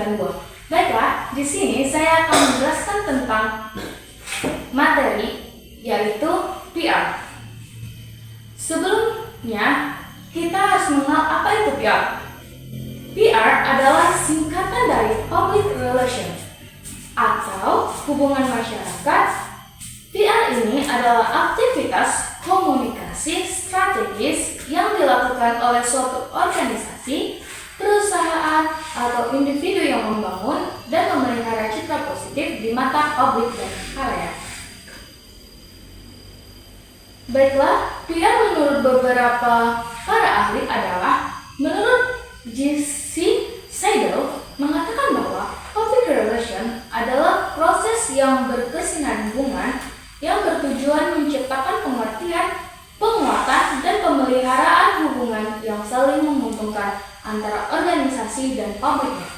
92. Baiklah, di sini saya akan menjelaskan tentang materi yaitu PR. Sebelumnya, kita harus mengenal apa itu PR. PR adalah singkatan dari Public Relations atau hubungan masyarakat. PR ini adalah aktivitas komunikasi strategis yang dilakukan oleh suatu organisasi, perusahaan, atau individu yang membangun dan memelihara citra positif di mata publik dan halayak. Baiklah, PR menurut beberapa para ahli adalah, menurut G.C. Seidel mengatakan bahwa public relation adalah proses yang berkesinambungan yang bertujuan menciptakan pengertian, penguatan, dan pemeliharaan hubungan yang saling menguntungkan antara organisasi dan publiknya.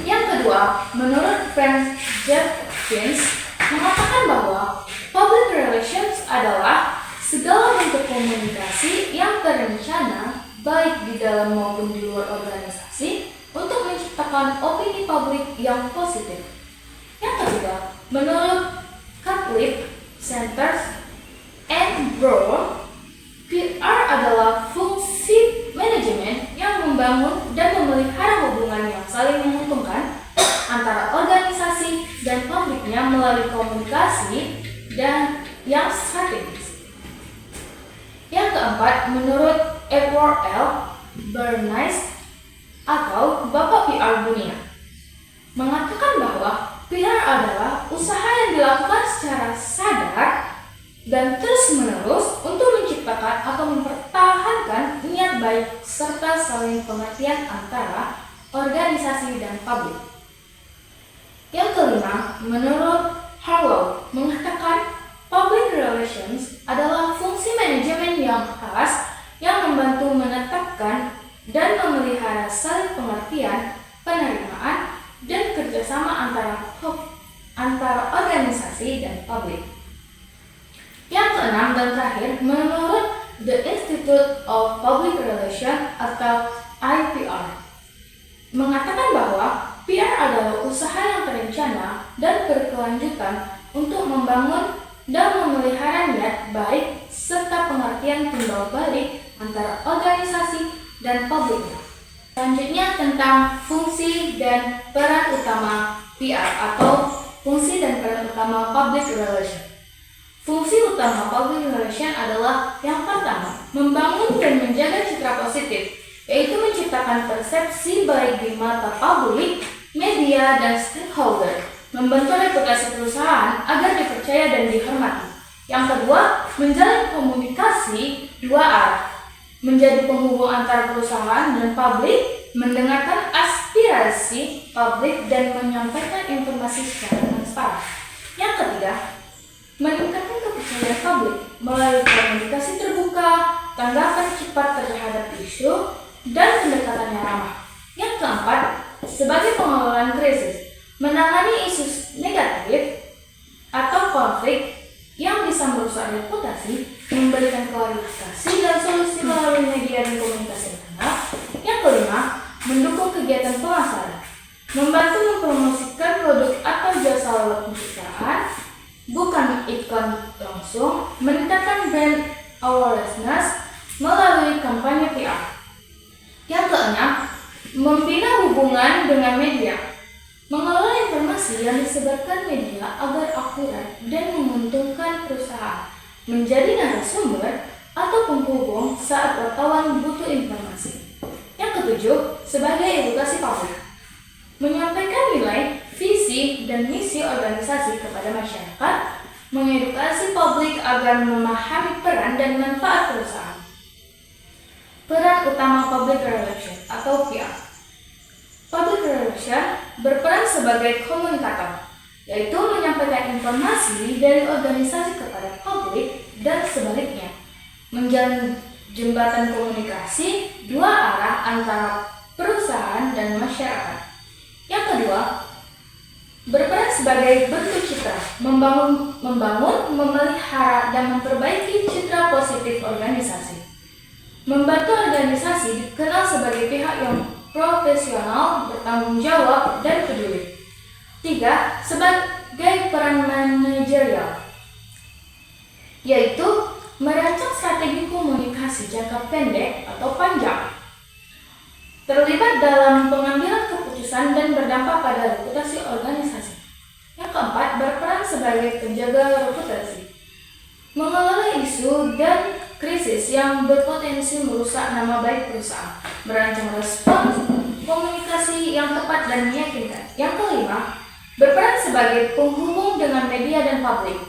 Yang kedua, menurut Frank Jeffkins mengatakan bahwa public relations adalah segala bentuk komunikasi yang terencana baik di dalam maupun di luar organisasi untuk menciptakan opini publik yang positif. Yang ketiga, menurut Catlip, Sanders, and Brown, PR adalah fungsi manajemen yang membangun dan memelihara hubungan yang saling menguntungkan antara organisasi dan publiknya melalui komunikasi dan yang strategis. Yang keempat, menurut Edward L. Bernays atau Bapak PR Dunia, mengatakan bahwa PR adalah usaha yang dilakukan secara sadar dan terus-menerus untuk menciptakan atau mempertahankan niat baik serta saling pengertian antara organisasi dan publik. Yang kelima, menurut Harlow mengatakan public relations adalah fungsi manajemen yang khas yang membantu menetapkan dan memelihara saling pengertian, penerimaan, dan kerjasama antara organisasi dan publik. Yang keenam dan terakhir, menurut The Institute of Public Relations atau IPR, mengatakan bahwa PR adalah usaha yang terencana dan berkelanjutan untuk membangun dan memelihara niat baik serta pengertian timbal balik antara organisasi dan publiknya. Selanjutnya tentang fungsi dan peran utama PR atau fungsi dan peran utama public relation. Fungsi utama public relation adalah yang pertama, membangun dan menjaga citra positif, yaitu menciptakan persepsi baik di mata publik, media, dan stakeholder, membentuk reputasi perusahaan agar dipercaya dan dihormati. Yang kedua, menjalin komunikasi dua arah, menjadi penghubung antara perusahaan dan publik, mendengarkan aspirasi publik, dan menyampaikan informasi secara transparan. Yang ketiga, meningkatkan kepercayaan publik melalui komunikasi terbuka, tanggapan cepat terhadap isu, dan pendekatan yang ramah. Yang keempat, sebagai pengelolaan krisis, menangani isu negatif atau konflik yang bisa merusak reputasi, memberikan klarifikasi dan solusi melalui media dan komunikasi internal. Yang kelima, mendukung kegiatan pemasaran, membantu mempromosikan produk atau jasa lewat pencitraan, bukan iklan langsung, meningkatkan brand awareness melalui kampanye PR. Yang keenam, membina hubungan dengan media, mengelola informasi yang disebarkan media agar akurat dan menguntungkan perusahaan, menjadi narasumber atau penghubung saat wartawan butuh informasi. Yang ketujuh, sebagai edukasi publik, menyampaikan nilai, visi, dan misi organisasi kepada masyarakat, mengedukasi publik agar memahami peran dan manfaat perusahaan. Peran utama public relation atau PR. Public relation berperan sebagai komunikator, yaitu menyampaikan informasi dari organisasi kepada publik dan sebaliknya, menjalin jembatan komunikasi dua arah antara perusahaan dan masyarakat. Yang kedua, berperan sebagai bentuk citra, membangun, memelihara, dan memperbaiki citra positif organisasi. Membantu organisasi dikenal sebagai pihak yang profesional, bertanggung jawab, dan peduli. 3. Sebagai peran manajerial, yaitu merancang strategi komunikasi jangka pendek atau panjang, terlibat dalam pengambilan keputusan dan berdampak pada reputasi organisasi. Yang keempat, berperan sebagai penjaga reputasi, mengelola isu dan krisis yang berpotensi merusak nama baik perusahaan, merancang respons komunikasi yang tepat dan meyakinkan. Yang kelima, berperan sebagai penghubung dengan media dan publik,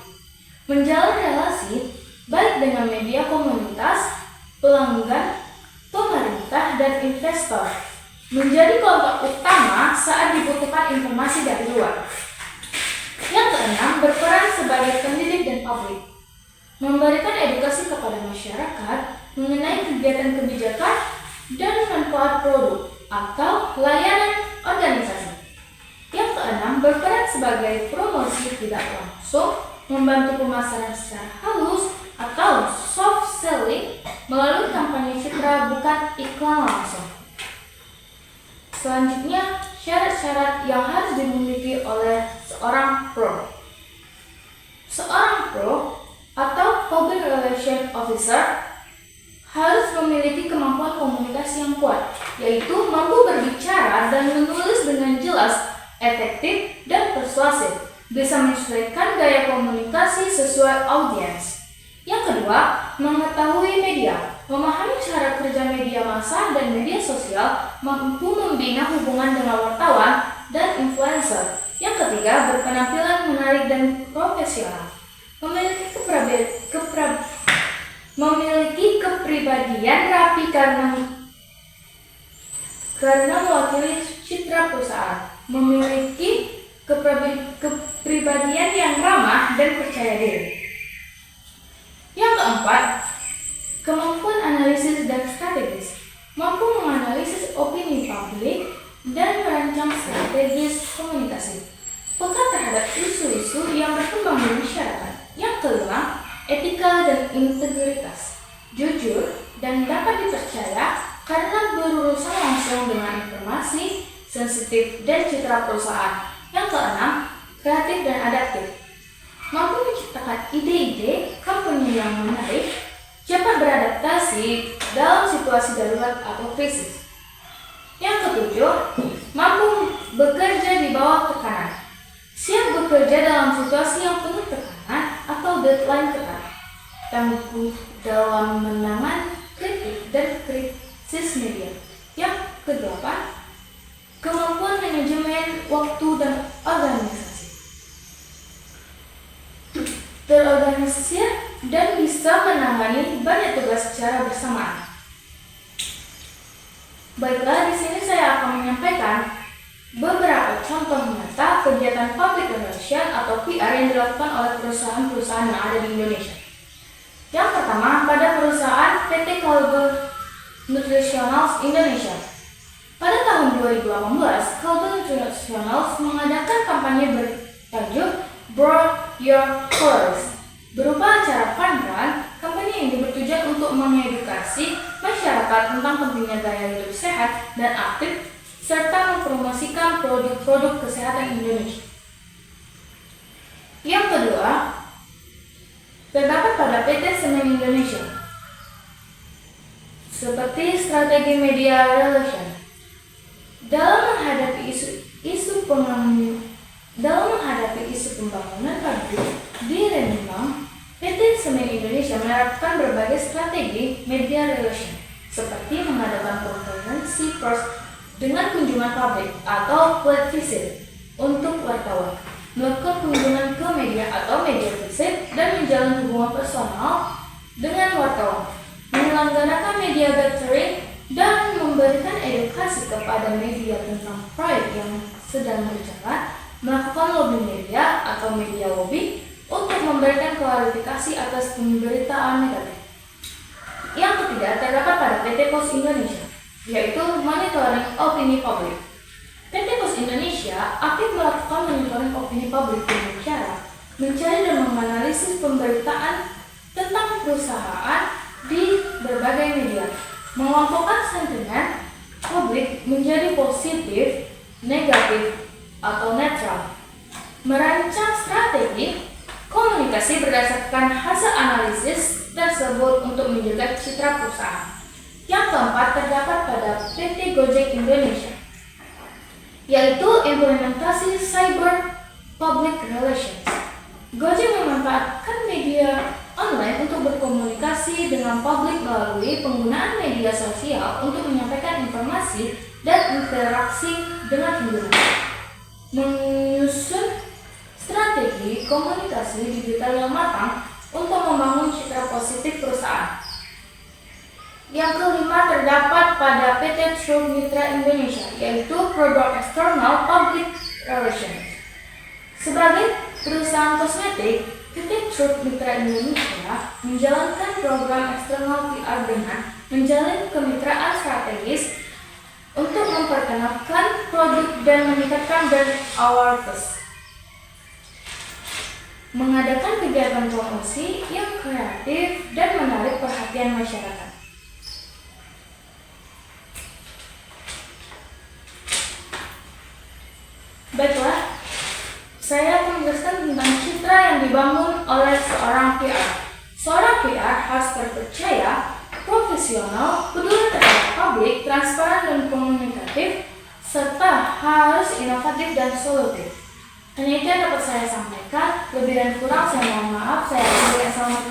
menjalin relasi baik dengan media komunitas, pelanggan, pemerintah, dan investor, menjadi kelompok utama saat dibutuhkan informasi dari luar. Yang keenam, berperan sebagai pendidik dan publik, memberikan edukasi kepada masyarakat mengenai kegiatan kebijakan dan manfaat produk atau layanan organisasi. Yang keenam, berperan sebagai promosi tidak langsung, membantu pemasaran secara halus atau soft selling melalui kampanye citra bukan iklan langsung. Selanjutnya, syarat-syarat yang harus dimiliki oleh seorang pro. Seorang pro atau Public Relations Officer harus memiliki kemampuan komunikasi yang kuat, yaitu mampu berbicara dan menulis dengan jelas, efektif, dan persuasif, bisa menyesuaikan gaya komunikasi sesuai audiens. Yang kedua, mengetahui media, memahami cara kerja media massa dan media sosial, mampu membina hubungan dengan wartawan dan influencer. Yang ketiga, berpenampilan menarik dan profesional, memiliki kepribadian rapi karena mewakili citra perusahaan, memiliki kepribadian yang ramah dan percaya diri. Yang keempat, kemampuan analisis dan strategis, mampu menganalisis opini publik dan merancang strategis komunikasi, peka terhadap isu-isu yang berkembang di masyarakat. Yang kelima, etika dan integritas, jujur dan dapat dipercaya karena berurusan langsung dengan informasi sensitif dan citra perusahaan. Yang keenam, kreatif dan adaptif, mampu menciptakan ide-ide kampanye yang menarik, cepat beradaptasi dalam situasi darurat atau krisis. Yang ketujuh, mampu bekerja di bawah tekanan, siap bekerja dalam situasi yang penuh tekanan atau deadline ketat, tangguh dalam menangani kritik dan krisis media. Yang kedelapan, kemampuan manajemen waktu dan organisasi, terorganisir dan bisa menangani banyak tugas secara bersamaan. Baiklah, di sini saya akan menyampaikan beberapa contoh nyata kegiatan public relation atau PR yang dilakukan oleh perusahaan-perusahaan yang ada di Indonesia. Yang pertama, pada perusahaan PT Kalbe Nutritionals Indonesia. Pada tahun 2018, Kalbe Nutritionals mengadakan kampanye bertajuk Brought Your Colors, berupa acara fun run. Kampanye ini bertujuan untuk mengedukasi masyarakat tentang pentingnya gaya hidup sehat dan aktif, serta mempromosikan produk-produk kesehatan Indonesia. Yang kedua, terdapat pada PT Semen Indonesia, seperti strategi media relation. Dalam menghadapi isu pembangunan pabrik di Rembang, PT Semen Indonesia menerapkan berbagai strategi media relation, seperti mengadakan konferensi pers dengan kunjungan pabrik atau flat visit untuk wartawan, melakukan kunjungan ke media atau media visit, dan menjalin hubungan personal dengan wartawan, menyelenggarakan media gathering, dan memberikan edukasi kepada media tentang proyek yang sedang berjalan, melakukan lobby media atau media lobby untuk memberikan klarifikasi atas pemberitaan negatif. Yang ketiga, terdapat pada PT Pos Indonesia, yaitu monitoring opini publik. PT Pos Indonesia aktif melakukan monitoring opini publik dengan cara mencari dan menganalisis pemberitaan tentang perusahaan di berbagai media, mengelompokkan sentimen, publik menjadi positif, negatif, atau netral. Merancang strategi komunikasi berdasarkan hasil analisis tersebut untuk menjaga citra perusahaan. Yang keempat terdapat pada PT Gojek Indonesia, yaitu implementasi cyber public relations. Gojek memanfaatkan media online untuk berkomunikasi dengan publik melalui penggunaan media sosial untuk menyampaikan informasi dan interaksi dengan pengguna. Menyusun strategi komunikasi digital yang matang untuk membangun citra positif perusahaan. Yang kelima terdapat pada PT Truk Mitra Indonesia, yaitu Produk External Public Relations. Sebagai perusahaan kosmetik, PT Truk Mitra Indonesia menjalankan program eksternal PR dengan menjalin kemitraan strategis untuk memperkenalkan produk dan meningkatkan brand awareness. Mengadakan kegiatan promosi yang kreatif dan menarik perhatian masyarakat. Baiklah, saya akan menjelaskan tentang citra yang dibangun oleh seorang PR. Seorang PR harus terpercaya, profesional, peduli terhadap publik, transparan dan komunikatif, serta harus inovatif dan solutif. Hanya itu yang dapat saya sampaikan. Lebih dan kurang saya mohon maaf. Saya akhiri. Assalamualaikum.